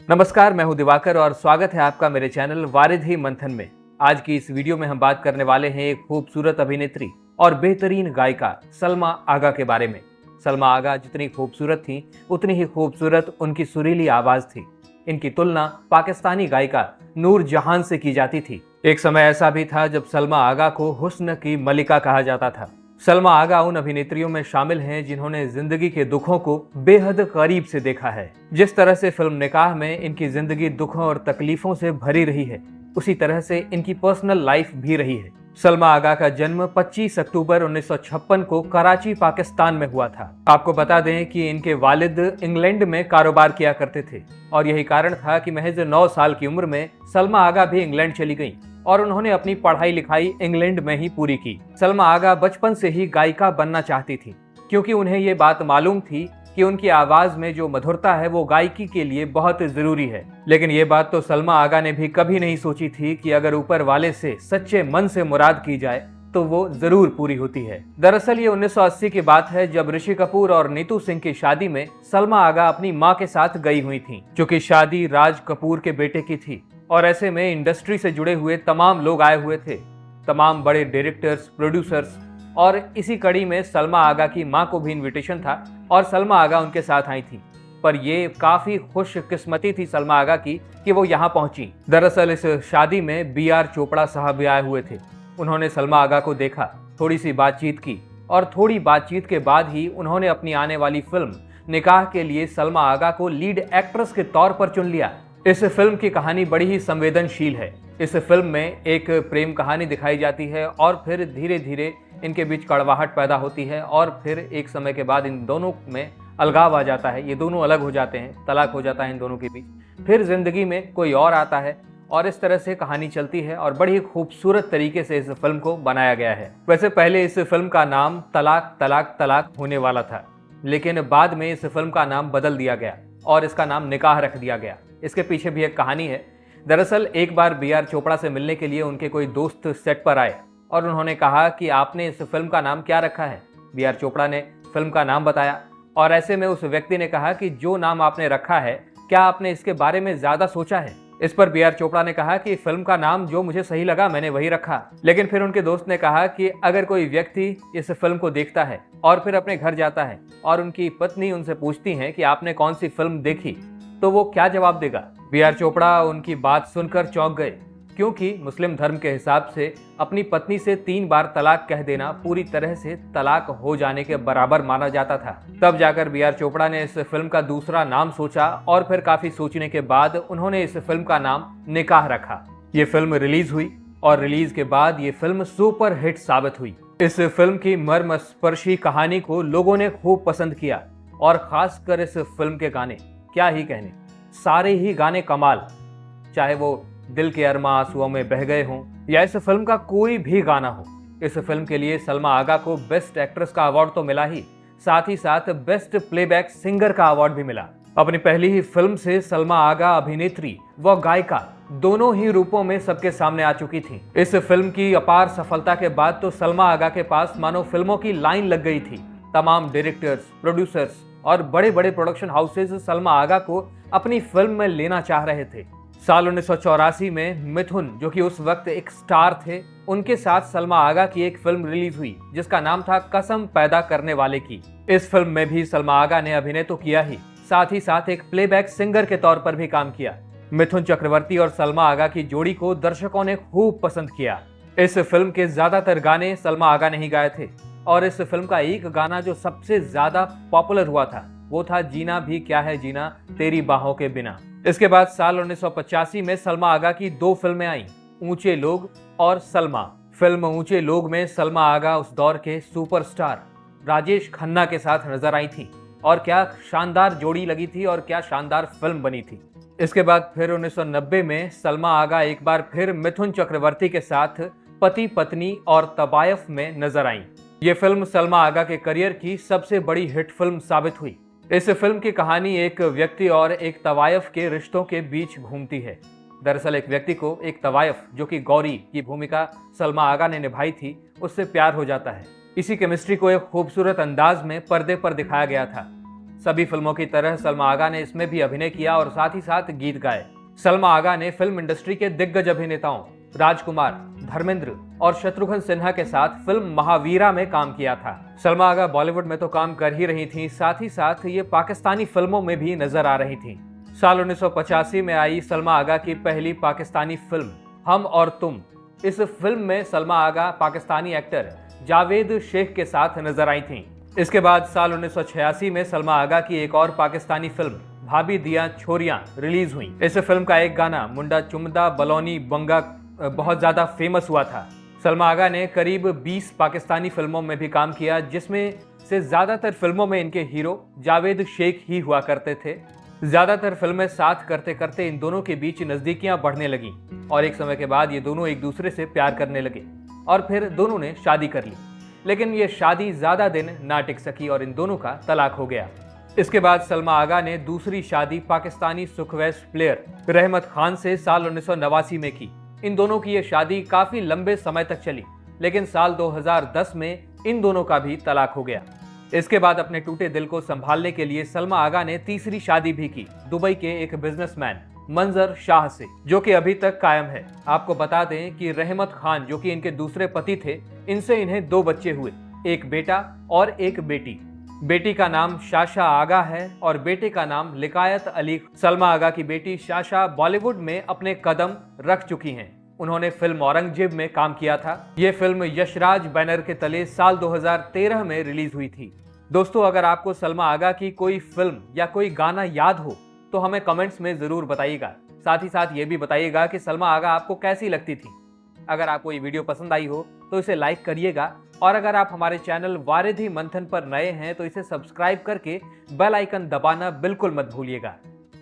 नमस्कार, मैं हूं दिवाकर और स्वागत है आपका मेरे चैनल वारिद ही मंथन में। आज की इस वीडियो में हम बात करने वाले हैं एक खूबसूरत अभिनेत्री और बेहतरीन गायिका सलमा आगा के बारे में। सलमा आगा जितनी खूबसूरत थी उतनी ही खूबसूरत उनकी सुरीली आवाज थी। इनकी तुलना पाकिस्तानी गायिका नूर जहान से की जाती थी। एक समय ऐसा भी था जब सलमा आगा को हुस्न की मलिका कहा जाता था। सलमा आगा उन अभिनेत्रियों में शामिल हैं जिन्होंने जिंदगी के दुखों को बेहद करीब से देखा है। जिस तरह से फिल्म निकाह में इनकी जिंदगी दुखों और तकलीफों से भरी रही है, उसी तरह से इनकी पर्सनल लाइफ भी रही है। सलमा आगा का जन्म 25 अक्टूबर 1956 को कराची, पाकिस्तान में हुआ था। आपको बता दें कि इनके वालिद इंग्लैंड में कारोबार किया करते थे और यही कारण था कि महज 9 साल की उम्र में सलमा आगा भी इंग्लैंड चली गईं और उन्होंने अपनी पढ़ाई लिखाई इंग्लैंड में ही पूरी की। सलमा आगा बचपन से ही गायिका बनना चाहती थी क्योंकि उन्हें ये बात मालूम थी कि उनकी आवाज में जो मधुरता है वो गायकी के लिए बहुत जरूरी है। लेकिन ये बात तो सलमा आगा ने भी कभी नहीं सोची थी कि अगर ऊपर वाले से सच्चे मन से मुराद की जाए तो वो जरूर पूरी होती है। दरअसल ये 1980 की बात है जब ऋषि कपूर और नीतू सिंह की शादी में सलमा आगा अपनी माँ के साथ गई हुई थी, क्योंकि शादी राज कपूर के बेटे की थी और ऐसे में इंडस्ट्री से जुड़े हुए तमाम लोग आए हुए थे, तमाम बड़े डायरेक्टर्स, प्रोड्यूसर्स, और इसी कड़ी में सलमा आगा की मां को भी इनविटेशन था और सलमा आगा उनके साथ आई थी। पर ये काफी खुशकिस्मती थी सलमा आगा की कि वो यहाँ पहुंची। दरअसल इस शादी में B.R. चोपड़ा साहब भी आए हुए थे। उन्होंने सलमा आगा को देखा, थोड़ी सी बातचीत की और थोड़ी बातचीत के बाद ही उन्होंने अपनी आने वाली फिल्म निकाह के लिए सलमा आगा को लीड एक्ट्रेस के तौर पर चुन लिया। इस फिल्म की कहानी बड़ी ही संवेदनशील है। इस फिल्म में एक प्रेम कहानी दिखाई जाती है और फिर धीरे धीरे इनके बीच कड़वाहट पैदा होती है और फिर एक समय के बाद इन दोनों में अलगाव आ जाता है। ये दोनों अलग हो जाते हैं, तलाक हो जाता है इन दोनों के बीच। फिर जिंदगी में कोई और आता है और इस तरह से कहानी चलती है और बड़ी ही खूबसूरत तरीके से इस फिल्म को बनाया गया है। वैसे पहले इस फिल्म का नाम तलाक तलाक तलाक होने वाला था, लेकिन बाद में इस फिल्म का नाम बदल दिया गया और इसका नाम निकाह रख दिया गया। इसके पीछे भी एक कहानी है। दरअसल एक बार B.R. चोपड़ा से मिलने के लिए उनके कोई दोस्त सेट पर आए और उन्होंने कहा कि आपने इस फिल्म का नाम क्या रखा है। B.R. चोपड़ा ने फिल्म का नाम बताया और ऐसे में उस व्यक्ति ने कहा कि जो नाम आपने रखा है, क्या आपने इसके बारे में ज्यादा सोचा है। इस पर B.R. चोपड़ा ने कहा कि फिल्म का नाम जो मुझे सही लगा मैंने वही रखा। लेकिन फिर उनके दोस्त ने कहा कि अगर कोई व्यक्ति इस फिल्म को देखता है और फिर अपने घर जाता है और उनकी पत्नी उनसे पूछती है कि आपने कौन सी फिल्म देखी, तो वो क्या जवाब देगा। B.R. चोपड़ा उनकी बात सुनकर चौंक गए, क्योंकि मुस्लिम धर्म के हिसाब से अपनी पत्नी से 3 बार तलाक कह देना पूरी तरह से तलाक हो जाने के बराबर माना जाता था। तब जाकर B.R. चोपड़ा ने इस फिल्म का दूसरा नाम सोचा और फिर काफी सोचने के बाद उन्होंने इस फिल्म का नाम निकाह रखा। ये फिल्म रिलीज हुई और रिलीज के बाद ये फिल्म सुपर हिट साबित हुई। इस फिल्म की मर्मस्पर्शी कहानी को लोगों ने खूब पसंद किया और खासकर इस फिल्म के गाने, क्या ही कहने, सारे ही गाने कमाल। चाहे वो दिल के अरमा आंसुओं में बह गए हों या इस फिल्म का कोई भी गाना हो। इस फिल्म के लिए सलमा आगा को बेस्ट एक्ट्रेस का अवार्ड तो मिला ही, साथ ही साथ बेस्ट प्लेबैक सिंगर का अवार्ड भी मिला। अपनी पहली ही फिल्म से सलमा आगा अभिनेत्री व गायिका दोनों ही रूपों में सबके सामने आ चुकी थी। इस फिल्म की अपार सफलता के बाद तो सलमा आगा के पास मानो फिल्मों की लाइन लग गई थी। तमाम डायरेक्टर्स, प्रोड्यूसर्स और बड़े बड़े प्रोडक्शन हाउसेज सलमा आगा को अपनी फिल्म में लेना चाह रहे थे। साल 1984 में मिथुन, जो कि उस वक्त एक स्टार थे, उनके साथ सलमा आगा की एक फिल्म रिलीज हुई जिसका नाम था कसम पैदा करने वाले की। इस फिल्म में भी सलमा आगा ने अभिनय तो किया ही साथ एक प्लेबैक सिंगर के तौर पर भी काम किया। मिथुन चक्रवर्ती और सलमा आगा की जोड़ी को दर्शकों ने खूब पसंद किया। इस फिल्म के ज्यादातर गाने सलमा आगा ने ही गाए थे और इस फिल्म का एक गाना जो सबसे ज्यादा पॉपुलर हुआ था वो था जीना भी क्या है जीना तेरी बाहों के बिना। इसके बाद साल 1985 में सलमा आगा की 2 फिल्में आईं, ऊंचे लोग और सलमा। फिल्म ऊंचे लोग में सलमा आगा उस दौर के सुपरस्टार राजेश खन्ना के साथ नजर आई थी और क्या शानदार जोड़ी लगी थी और क्या शानदार फिल्म बनी थी। इसके बाद फिर 1990 में सलमा आगा एक बार फिर मिथुन चक्रवर्ती के साथ पति पत्नी और तबायफ में नजर आईं। ये फिल्म सलमा आगा के करियर की सबसे बड़ी हिट फिल्म साबित हुई। इस फिल्म की कहानी एक व्यक्ति और एक तवायफ के रिश्तों के बीच घूमती है। दरअसल एक व्यक्ति को एक तवायफ, जो कि गौरी की भूमिका सलमा आगा ने निभाई थी, उससे प्यार हो जाता है। इसी केमिस्ट्री को एक खूबसूरत अंदाज में पर्दे पर दिखाया गया था। सभी फिल्मों की तरह सलमा आगा ने इसमें भी अभिनय किया और साथ ही साथ गीत गाए। सलमा आगा ने फिल्म इंडस्ट्री के दिग्गज अभिनेताओं राजकुमार, धर्मेंद्र और शत्रुघ्न सिन्हा के साथ फिल्म महावीरा में काम किया था। सलमा आगा बॉलीवुड में तो काम कर ही रही थीं, साथ ही साथ ये पाकिस्तानी फिल्मों में भी नजर आ रही थीं। साल 1985 में आई सलमा आगा की पहली पाकिस्तानी फिल्म हम और तुम। इस फिल्म में सलमा आगा पाकिस्तानी एक्टर जावेद शेख के साथ नजर आई थीं। इसके बाद साल 1986 में सलमा आगा की एक और पाकिस्तानी फिल्म भाभी दिया छोरियां रिलीज हुई। इस फिल्म का एक गाना मुंडा चुमदा बलौनी बंगा बहुत ज्यादा फेमस हुआ था। सलमा आगा ने करीब 20 पाकिस्तानी फिल्मों में भी काम किया, जिसमें से ज्यादातर फिल्मों में इनके हीरो जावेद शेख ही हुआ करते थे। ज्यादातर फिल्में साथ करते करते इन दोनों के बीच नजदीकियां बढ़ने लगी और एक समय के बाद ये दोनों एक दूसरे से प्यार करने लगे और फिर दोनों ने शादी कर ली। लेकिन ये शादी ज्यादा दिन ना टिक सकी और इन दोनों का तलाक हो गया। इसके बाद सलमा आगा ने दूसरी शादी पाकिस्तानी सुखवैस प्लेयर रहमत खान से साल 1989 में की। इन दोनों की ये शादी काफी लंबे समय तक चली, लेकिन साल 2010 में इन दोनों का भी तलाक हो गया। इसके बाद अपने टूटे दिल को संभालने के लिए सलमा आगा ने तीसरी शादी भी की दुबई के एक बिजनेसमैन मंजर शाह से, जो कि अभी तक कायम है। आपको बता दें कि रहमत खान, जो कि इनके दूसरे पति थे, इनसे इन्हें 2 बच्चे हुए, एक बेटा और एक बेटी। बेटी का नाम शाशा आगा है और बेटे का नाम लिकायत अली। सलमा आगा की बेटी शाशा बॉलीवुड में अपने कदम रख चुकी हैं। उन्होंने फिल्म औरंगजेब में काम किया था। ये फिल्म यशराज बैनर के तले साल 2013 में रिलीज हुई थी। दोस्तों, अगर आपको सलमा आगा की कोई फिल्म या कोई गाना याद हो तो हमें कमेंट्स में जरूर बताइएगा। साथ ही साथ ये भी बताइएगा कि सलमा आगा आपको कैसी लगती थी। अगर आपको ये वीडियो पसंद आई हो तो इसे लाइक करिएगा और अगर आप हमारे चैनल वारिधि मंथन पर नए हैं तो इसे सब्सक्राइब करके बेल आइकन दबाना बिल्कुल मत भूलिएगा।